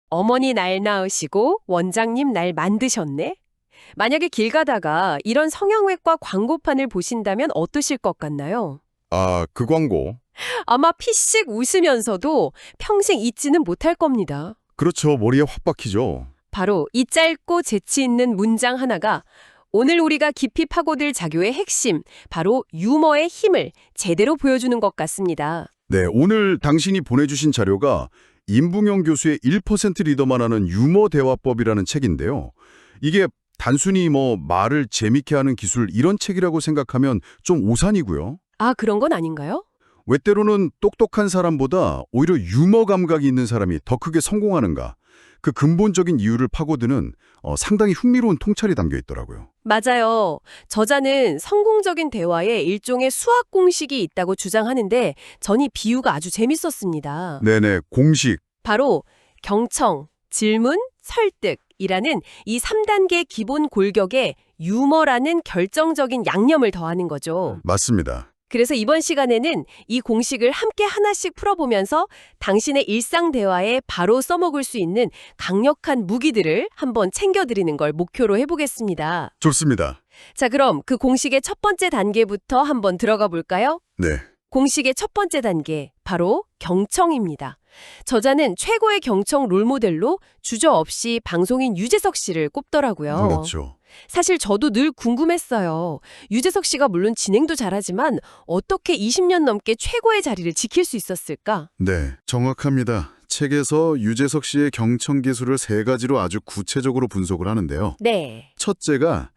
어머니 날 낳으시고 원장님 날 만드셨네? 만약에 길 가다가 이런 성형외과 광고판을 보신다면 어떠실 것 같나요? 아, 그 광고. 아마 피식 웃으면서도 평생 잊지는 못할 겁니다. 그렇죠. 머리에 확 박히죠. 바로 이 짧고 재치 있는 문장 하나가 오늘 우리가 깊이 파고들 자교의 핵심, 바로 유머의 힘을 제대로 보여주는 것 같습니다. 네, 오늘 당신이 보내주신 자료가 임붕영 교수의 1% 리더만 하는 유머 대화법이라는 책인데요. 이게 단순히 말을 재밌게 하는 기술 이런 책이라고 생각하면 좀 오산이고요. 아, 그런 건 아닌가요? 왜 때로는 똑똑한 사람보다 오히려 유머 감각이 있는 사람이 더 크게 성공하는가? 그 근본적인 이유를 파고드는 상당히 흥미로운 통찰이 담겨 있더라고요. 맞아요. 저자는 성공적인 대화에 일종의 수학 공식이 있다고 주장하는데 전 이 비유가 아주 재밌었습니다. 네네, 공식. 바로 경청, 질문, 설득이라는 이 3단계 기본 골격에 유머라는 결정적인 양념을 더하는 거죠. 맞습니다. 그래서 이번 시간에는 이 공식을 함께 하나씩 풀어보면서 당신의 일상 대화에 바로 써먹을 수 있는 강력한 무기들을 한번 챙겨드리는 걸 목표로 해보겠습니다. 좋습니다. 자, 그럼 그 공식의 첫 번째 단계부터 한번 들어가 볼까요? 네. 공식의 첫 번째 단계, 바로 경청입니다. 저자는 최고의 경청 롤모델로 주저없이 방송인 유재석 씨를 꼽더라고요. 그렇죠. 사실 저도 늘 궁금했어요. 유재석 씨가 물론 진행도 잘하지만 어떻게 20년 넘게 최고의 자리를 지킬 수 있었을까? 네, 정확합니다. 책에서 유재석 씨의 경청 기술을 3가지로 아주 구체적으로 분석을 하는데요. 네. 첫째가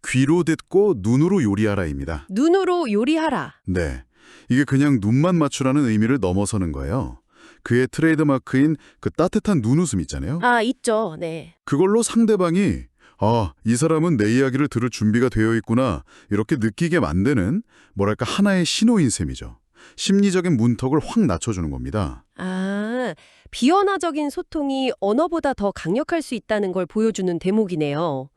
귀로 듣고 눈으로 요리하라입니다. 눈으로 요리하라. 네, 이게 그냥 눈만 맞추라는 의미를 넘어서는 거예요. 그의 트레이드마크인 그 따뜻한 눈웃음 있잖아요. 아, 있죠. 네. 그걸로 상대방이 이 사람은 내 이야기를 들을 준비가 되어 있구나 이렇게 느끼게 만드는 뭐랄까 하나의 신호인 셈이죠. 심리적인 문턱을 확 낮춰주는 겁니다. 아, 비언어적인 소통이 언어보다 더 강력할 수 있다는 걸 보여주는 대목이네요.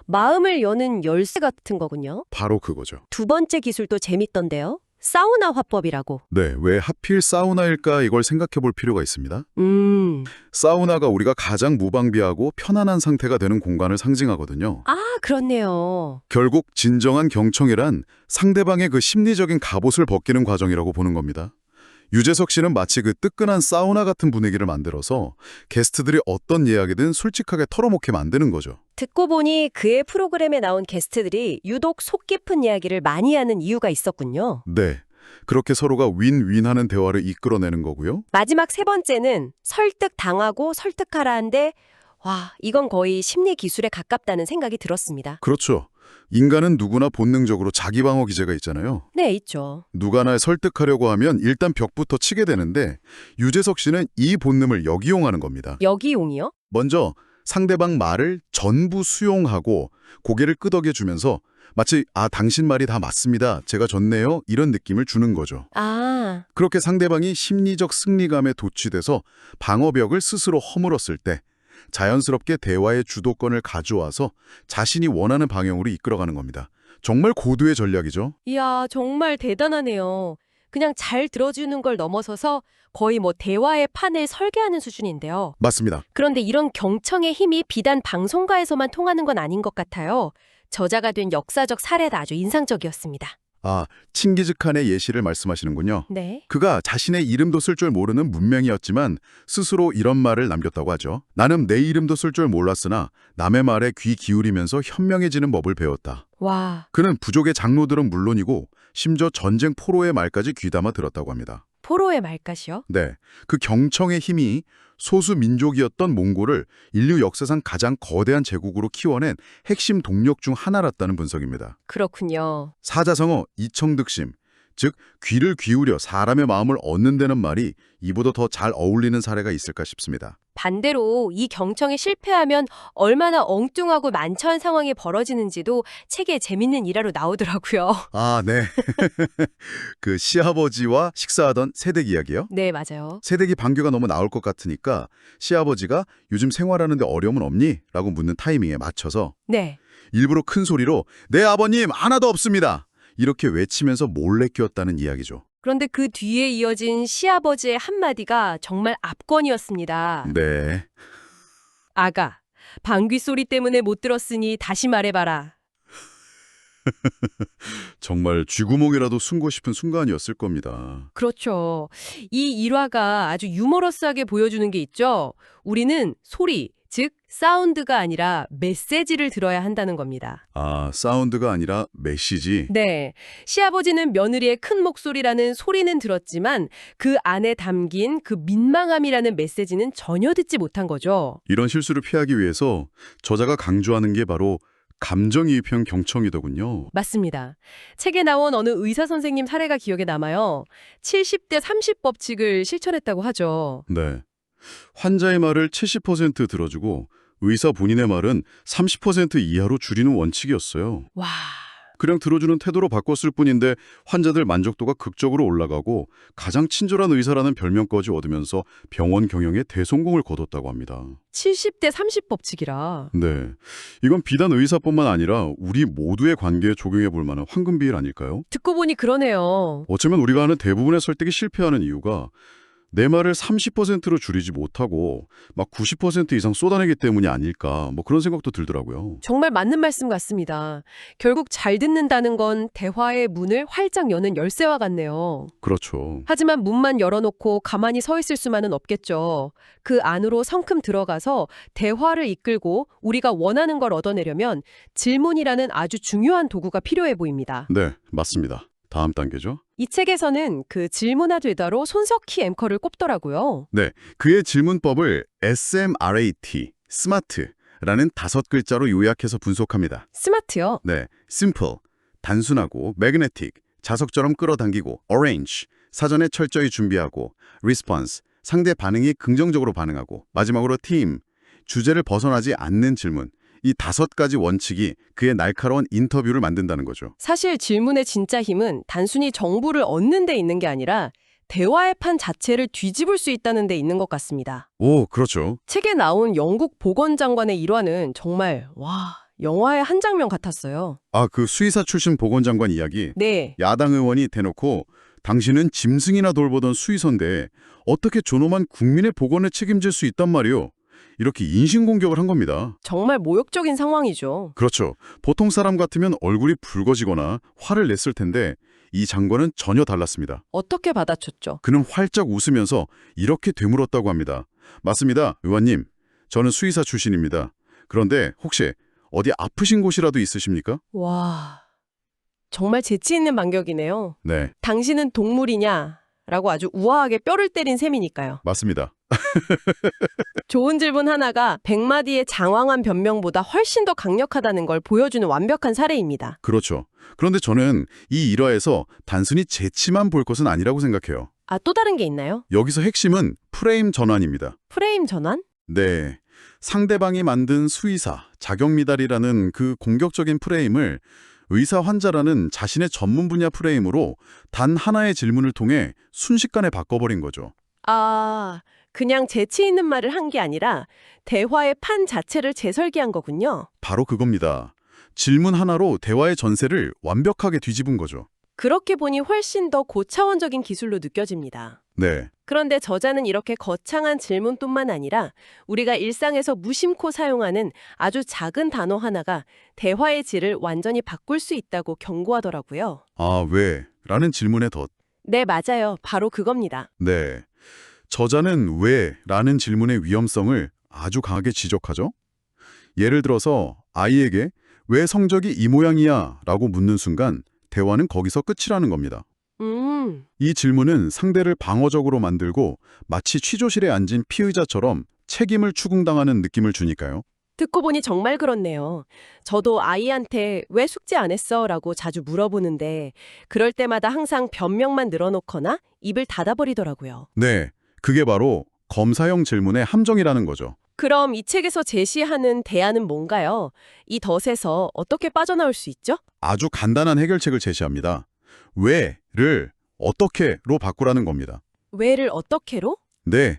마음을 여는 열쇠 같은 거군요. 바로 그거죠. 두 번째 기술도 재밌던데요. 사우나 화법이라고. 네, 왜 하필 사우나일까 이걸 생각해 볼 필요가 있습니다. 음. 사우나가 우리가 가장 무방비하고 편안한 상태가 되는 공간을 상징하거든요. 아, 그렇네요. 결국 진정한 경청이란 상대방의 그 심리적인 갑옷을 벗기는 과정이라고 보는 겁니다. 유재석 씨는 마치 그 뜨끈한 사우나 같은 분위기를 만들어서 게스트들이 어떤 이야기든 솔직하게 털어놓게 만드는 거죠. 듣고 보니 그의 프로그램에 나온 게스트들이 유독 속 깊은 이야기를 많이 하는 이유가 있었군요. 네, 그렇게 서로가 윈윈하는 대화를 이끌어내는 거고요. 마지막 세 번째는 설득당하고 설득하라는데 와, 이건 거의 심리 기술에 가깝다는 생각이 들었습니다. 그렇죠. 인간은 누구나 본능적으로 자기 방어 기제가 있잖아요. 네, 있죠. 누가 날 설득하려고 하면 일단 벽부터 치게 되는데 유재석 씨는 이 본능을 역이용하는 겁니다. 역이용이요? 먼저 상대방 말을 전부 수용하고 고개를 끄덕여주면서 마치 당신 말이 다 맞습니다. 제가 졌네요. 이런 느낌을 주는 거죠. 아, 그렇게 상대방이 심리적 승리감에 도취돼서 방어벽을 스스로 허물었을 때 자연스럽게 대화의 주도권을 가져와서 자신이 원하는 방향으로 이끌어가는 겁니다. 정말 고도의 전략이죠. 이야, 정말 대단하네요. 그냥 잘 들어주는 걸 넘어서서 거의 대화의 판을 설계하는 수준인데요. 맞습니다. 그런데 이런 경청의 힘이 비단 방송가에서만 통하는 건 아닌 것 같아요. 저자가 된 역사적 사례가 아주 인상적이었습니다. 칭기즈칸의 예시를 말씀하시는군요. 네. 그가 자신의 이름도 쓸 줄 모르는 문명이었지만 스스로 이런 말을 남겼다고 하죠. 나는 내 이름도 쓸 줄 몰랐으나 남의 말에 귀 기울이면서 현명해지는 법을 배웠다. 와, 그는 부족의 장로들은 물론이고 심지어 전쟁 포로의 말까지 귀담아 들었다고 합니다. 포로의 말까지요? 네, 그 경청의 힘이 소수 민족이었던 몽골을 인류 역사상 가장 거대한 제국으로 키워낸 핵심 동력 중 하나랐다는 분석입니다. 그렇군요. 사자성어 이청득심, 즉 귀를 기울여 사람의 마음을 얻는다는 말이 이보다 더 잘 어울리는 사례가 있을까 싶습니다. 반대로 이 경청에 실패하면 얼마나 엉뚱하고 난처한 상황이 벌어지는지도 책에 재밌는 일화로 나오더라고요. 네. 그 시아버지와 식사하던 새댁 이야기요? 네, 맞아요. 새댁이 반겨가 너무 나올 것 같으니까 시아버지가 요즘 생활하는데 어려움은 없니? 라고 묻는 타이밍에 맞춰서 네. 일부러 큰 소리로 네 아버님 하나도 없습니다. 이렇게 외치면서 몰래 끼웠다는 이야기죠. 그런데 그 뒤에 이어진 시아버지의 한마디가 정말 압권이었습니다. 네. 아가, 방귀 소리 때문에 못 들었으니 다시 말해봐라. 정말 쥐구멍이라도 숨고 싶은 순간이었을 겁니다. 그렇죠. 이 일화가 아주 유머러스하게 보여주는 게 있죠. 우리는 소리, 즉 사운드가 아니라 메시지를 들어야 한다는 겁니다. 아, 사운드가 아니라 메시지? 네. 시아버지는 며느리의 큰 목소리라는 소리는 들었지만 그 안에 담긴 그 민망함이라는 메시지는 전혀 듣지 못한 거죠. 이런 실수를 피하기 위해서 저자가 강조하는 게 바로 감정이입형 경청이더군요. 맞습니다. 책에 나온 어느 의사 선생님 사례가 기억에 남아요. 70대 30 법칙을 실천했다고 하죠. 네. 환자의 말을 70% 들어주고 의사 본인의 말은 30% 이하로 줄이는 원칙이었어요. 와, 그냥 들어주는 태도로 바꿨을 뿐인데 환자들 만족도가 극적으로 올라가고 가장 친절한 의사라는 별명까지 얻으면서 병원 경영에 대성공을 거뒀다고 합니다. 70대 30 법칙이라. 네, 이건 비단 의사뿐만 아니라 우리 모두의 관계에 적용해 볼 만한 황금 비율 아닐까요? 듣고 보니 그러네요. 어쩌면 우리가 하는 대부분의 설득이 실패하는 이유가 내 말을 30%로 줄이지 못하고 막 90% 이상 쏟아내기 때문이 아닐까 뭐 그런 생각도 들더라고요. 정말 맞는 말씀 같습니다. 결국 잘 듣는다는 건 대화의 문을 활짝 여는 열쇠와 같네요. 그렇죠. 하지만 문만 열어놓고 가만히 서 있을 수만은 없겠죠. 그 안으로 성큼 들어가서 대화를 이끌고 우리가 원하는 걸 얻어내려면 질문이라는 아주 중요한 도구가 필요해 보입니다. 네, 맞습니다. 다음 단계죠. 이 책에서는 그 질문하되다로 손석희 앵커를 꼽더라고요. 네, 그의 질문법을 SMART, SMART라는 5글자로 요약해서 분석합니다. 스마트요. 네, simple, 단순하고 magnetic, 자석처럼 끌어당기고 arrange, 사전에 철저히 준비하고 response, 상대 반응이 긍정적으로 반응하고 마지막으로 team, 주제를 벗어나지 않는 질문. 이 5가지 원칙이 그의 날카로운 인터뷰를 만든다는 거죠. 사실 질문의 진짜 힘은 단순히 정보를 얻는 데 있는 게 아니라 대화의 판 자체를 뒤집을 수 있다는 데 있는 것 같습니다. 오, 그렇죠. 책에 나온 영국 보건장관의 일화는 정말 영화의 한 장면 같았어요. 아, 그 수의사 출신 보건장관 이야기. 네, 야당 의원이 대놓고 당신은 짐승이나 돌보던 수의사인데 어떻게 존엄한 국민의 보건을 책임질 수 있단 말이오. 이렇게 인신공격을 한 겁니다. 정말 모욕적인 상황이죠. 그렇죠. 보통 사람 같으면 얼굴이 붉어지거나 화를 냈을 텐데 이 장관은 전혀 달랐습니다. 어떻게 받아쳤죠? 그는 활짝 웃으면서 이렇게 되물었다고 합니다. 맞습니다, 의원님. 저는 수의사 출신입니다. 그런데 혹시 어디 아프신 곳이라도 있으십니까? 와, 정말 재치 있는 반격이네요. 네, 당신은 동물이냐? 라고 아주 우아하게 뼈를 때린 셈이니까요. 맞습니다. 좋은 질문 하나가 100마디의 장황한 변명보다 훨씬 더 강력하다는 걸 보여주는 완벽한 사례입니다. 그렇죠. 그런데 저는 이 일화에서 단순히 재치만 볼 것은 아니라고 생각해요. 아, 또 다른 게 있나요? 여기서 핵심은 프레임 전환입니다. 프레임 전환? 네. 상대방이 만든 수의사, 자격미달이라는 그 공격적인 프레임을 의사 환자라는 자신의 전문 분야 프레임으로 단 하나의 질문을 통해 순식간에 바꿔버린 거죠. 아, 그냥 재치 있는 말을 한 게 아니라 대화의 판 자체를 재설계한 거군요. 바로 그겁니다. 질문 하나로 대화의 전세를 완벽하게 뒤집은 거죠. 그렇게 보니 훨씬 더 고차원적인 기술로 느껴집니다. 네. 그런데 저자는 이렇게 거창한 질문뿐만 아니라 우리가 일상에서 무심코 사용하는 아주 작은 단어 하나가 대화의 질을 완전히 바꿀 수 있다고 경고하더라고요. 아, 왜? 라는 질문에 덧. 네, 맞아요. 바로 그겁니다. 네. 저자는 왜? 라는 질문의 위험성을 아주 강하게 지적하죠. 예를 들어서 아이에게 왜 성적이 이 모양이야? 라고 묻는 순간 대화는 거기서 끝이라는 겁니다. 이 질문은 상대를 방어적으로 만들고 마치 취조실에 앉은 피의자처럼 책임을 추궁당하는 느낌을 주니까요. 듣고 보니 정말 그렇네요. 저도 아이한테 왜 숙제 안 했어? 라고 자주 물어보는데 그럴 때마다 항상 변명만 늘어놓거나 입을 닫아버리더라고요. 네, 그게 바로 검사형 질문의 함정이라는 거죠. 그럼 이 책에서 제시하는 대안은 뭔가요? 이 덫에서 어떻게 빠져나올 수 있죠? 아주 간단한 해결책을 제시합니다. 왜를 어떻게로 바꾸라는 겁니다. 왜를 어떻게로? 네,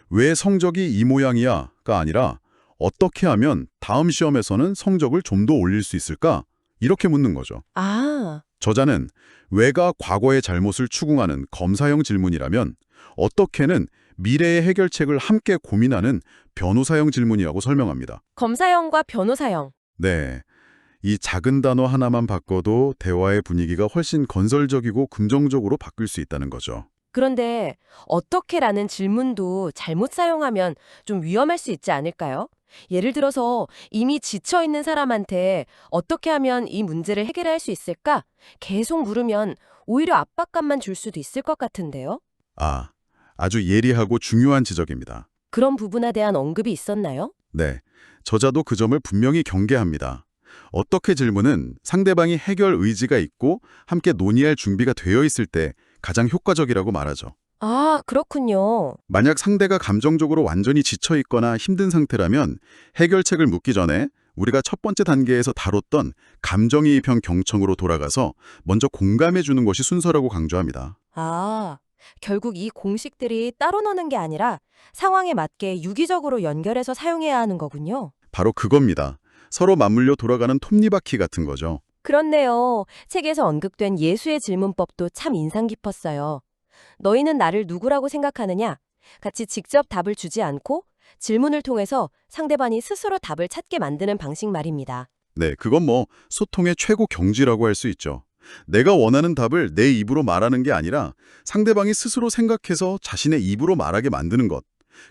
왜 성적이 이 모양이야가 아니라 어떻게 하면 다음 시험에서는 성적을 좀 더 올릴 수 있을까? 이렇게 묻는 거죠. 아, 저자는 왜가 과거의 잘못을 추궁하는 검사형 질문이라면 어떻게는 미래의 해결책을 함께 고민하는 변호사형 질문이라고 설명합니다. 검사형과 변호사형. 네. 이 작은 단어 하나만 바꿔도 대화의 분위기가 훨씬 건설적이고 긍정적으로 바뀔 수 있다는 거죠. 그런데 어떻게라는 질문도 잘못 사용하면 좀 위험할 수 있지 않을까요? 예를 들어서 이미 지쳐 있는 사람한테 어떻게 하면 이 문제를 해결할 수 있을까? 계속 물으면 오히려 압박감만 줄 수도 있을 것 같은데요. 아주 예리하고 중요한 지적입니다. 그런 부분에 대한 언급이 있었나요? 네. 저자도 그 점을 분명히 경계합니다. 어떻게 질문은 상대방이 해결 의지가 있고 함께 논의할 준비가 되어 있을 때 가장 효과적이라고 말하죠. 아, 그렇군요. 만약 상대가 감정적으로 완전히 지쳐 있거나 힘든 상태라면 해결책을 묻기 전에 우리가 첫 번째 단계에서 다뤘던 감정이입형 경청으로 돌아가서 먼저 공감해 주는 것이 순서라고 강조합니다. 아, 결국 이 공식들이 따로 노는 게 아니라 상황에 맞게 유기적으로 연결해서 사용해야 하는 거군요. 바로 그겁니다. 서로 맞물려 돌아가는 톱니바퀴 같은 거죠. 그렇네요. 책에서 언급된 예수의 질문법도 참 인상 깊었어요. 너희는 나를 누구라고 생각하느냐? 같이 직접 답을 주지 않고 질문을 통해서 상대방이 스스로 답을 찾게 만드는 방식 말입니다. 네, 그건 소통의 최고 경지라고 할 수 있죠. 내가 원하는 답을 내 입으로 말하는 게 아니라 상대방이 스스로 생각해서 자신의 입으로 말하게 만드는 것.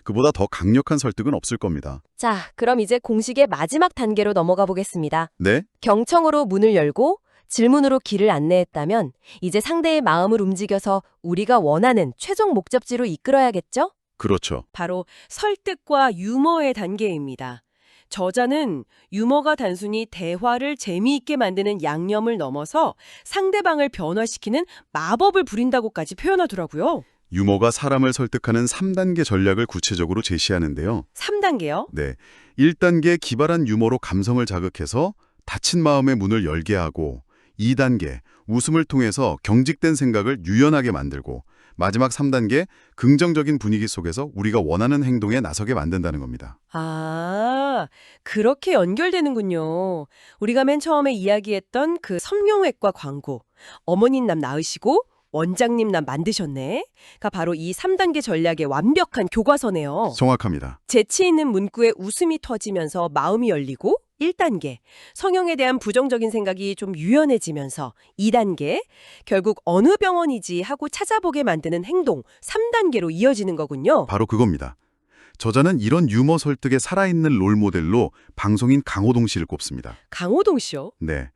그보다 더 강력한 설득은 없을 겁니다. 자, 그럼 이제 공식의 마지막 단계로 넘어가 보겠습니다. 네? 경청으로 문을 열고 질문으로 길을 안내했다면 이제 상대의 마음을 움직여서 우리가 원하는 최종 목적지로 이끌어야겠죠? 그렇죠. 바로 설득과 유머의 단계입니다. 저자는 유머가 단순히 대화를 재미있게 만드는 양념을 넘어서 상대방을 변화시키는 마법을 부린다고까지 표현하더라고요. 유머가 사람을 설득하는 3단계 전략을 구체적으로 제시하는데요. 3단계요? 네. 1단계 기발한 유머로 감성을 자극해서 닫힌 마음의 문을 열게 하고 2단계 웃음을 통해서 경직된 생각을 유연하게 만들고 마지막 3단계 긍정적인 분위기 속에서 우리가 원하는 행동에 나서게 만든다는 겁니다. 아, 그렇게 연결되는군요. 우리가 맨 처음에 이야기했던 그 성형외과 광고. 어머님 남 낳으시고 원장님 남 만드셨네. 가 바로 이 3단계 전략의 완벽한 교과서네요. 정확합니다. 재치 있는 문구에 웃음이 터지면서 마음이 열리고 1단계, 성형에 대한 부정적인 생각이 좀 유연해지면서 2단계, 결국 어느 병원이지 하고 찾아보게 만드는 행동 3단계로 이어지는 거군요. 바로 그겁니다. 저자는 이런 유머 설득의 살아있는 롤모델로 방송인 강호동 씨를 꼽습니다. 강호동 씨요? 네.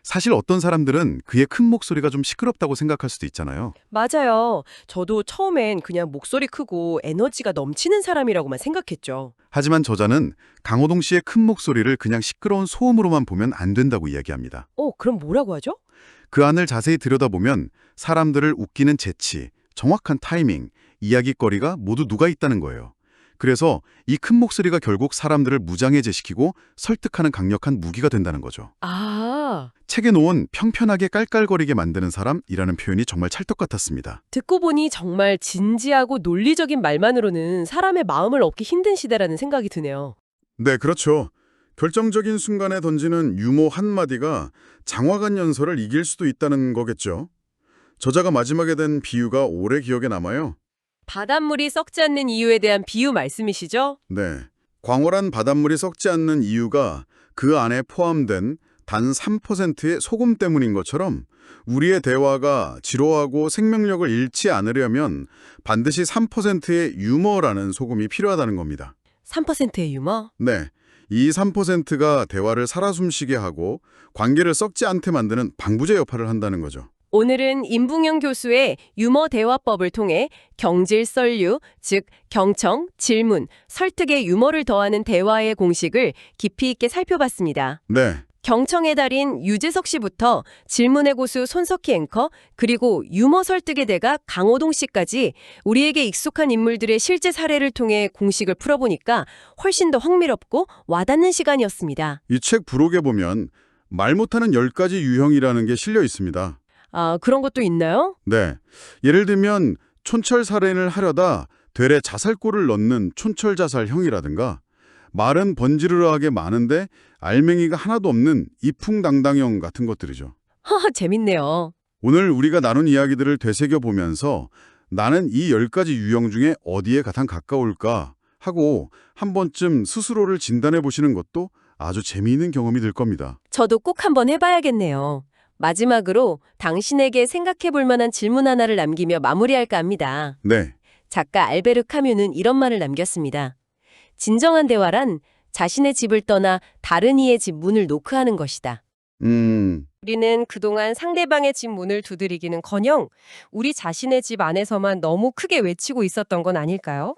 사실 어떤 사람들은 그의 큰 목소리가 좀 시끄럽다고 생각할 수도 있잖아요. 맞아요. 저도 처음엔 그냥 목소리 크고 에너지가 넘치는 사람이라고만 생각했죠. 하지만 저자는 강호동 씨의 큰 목소리를 그냥 시끄러운 소음으로만 보면 안 된다고 이야기합니다. 그럼 뭐라고 하죠? 그 안을 자세히 들여다보면 사람들을 웃기는 재치, 정확한 타이밍, 이야깃거리가 모두 누가 있다는 거예요. 그래서 이 큰 목소리가 결국 사람들을 무장해제시키고 설득하는 강력한 무기가 된다는 거죠. 아, 책에 놓은 평편하게 깔깔거리게 만드는 사람이라는 표현이 정말 찰떡 같았습니다. 듣고 보니 정말 진지하고 논리적인 말만으로는 사람의 마음을 얻기 힘든 시대라는 생각이 드네요. 네, 그렇죠. 결정적인 순간에 던지는 유머 한마디가 장화간 연설을 이길 수도 있다는 거겠죠. 저자가 마지막에 된 비유가 오래 기억에 남아요. 바닷물이 썩지 않는 이유에 대한 비유 말씀이시죠? 네. 광활한 바닷물이 썩지 않는 이유가 그 안에 포함된 단 3%의 소금 때문인 것처럼 우리의 대화가 지루하고 생명력을 잃지 않으려면 반드시 3%의 유머라는 소금이 필요하다는 겁니다. 3%의 유머? 네. 이 3%가 대화를 살아 숨쉬게 하고 관계를 썩지 않게 만드는 방부제 역할을 한다는 거죠. 오늘은 임붕영 교수의 유머 대화법을 통해 경질 설류, 즉 경청, 질문, 설득의 유머를 더하는 대화의 공식을 깊이 있게 살펴봤습니다. 네. 경청의 달인 유재석 씨부터 질문의 고수 손석희 앵커, 그리고 유머 설득의 대가 강호동 씨까지 우리에게 익숙한 인물들의 실제 사례를 통해 공식을 풀어보니까 훨씬 더 흥미롭고 와닿는 시간이었습니다. 이 책 부록에 보면 말 못하는 10가지 유형이라는 게 실려 있습니다. 아, 그런 것도 있나요? 네. 예를 들면 촌철살인을 하려다 되레 자살골을 넣는 촌철자살형이라든가 말은 번지르르하게 많은데 알맹이가 하나도 없는 이풍당당형 같은 것들이죠. 하하, 재밌네요. 오늘 우리가 나눈 이야기들을 되새겨보면서 나는 이 10가지 유형 중에 어디에 가장 가까울까 하고 한 번쯤 스스로를 진단해 보시는 것도 아주 재미있는 경험이 될 겁니다. 저도 꼭 한번 해봐야겠네요. 마지막으로 당신에게 생각해 볼 만한 질문 하나를 남기며 마무리할까 합니다. 네. 작가 알베르 카뮤는 이런 말을 남겼습니다. 진정한 대화란 자신의 집을 떠나 다른 이의 집 문을 노크하는 것이다. 우리는 그동안 상대방의 집 문을 두드리기는커녕 우리 자신의 집 안에서만 너무 크게 외치고 있었던 건 아닐까요?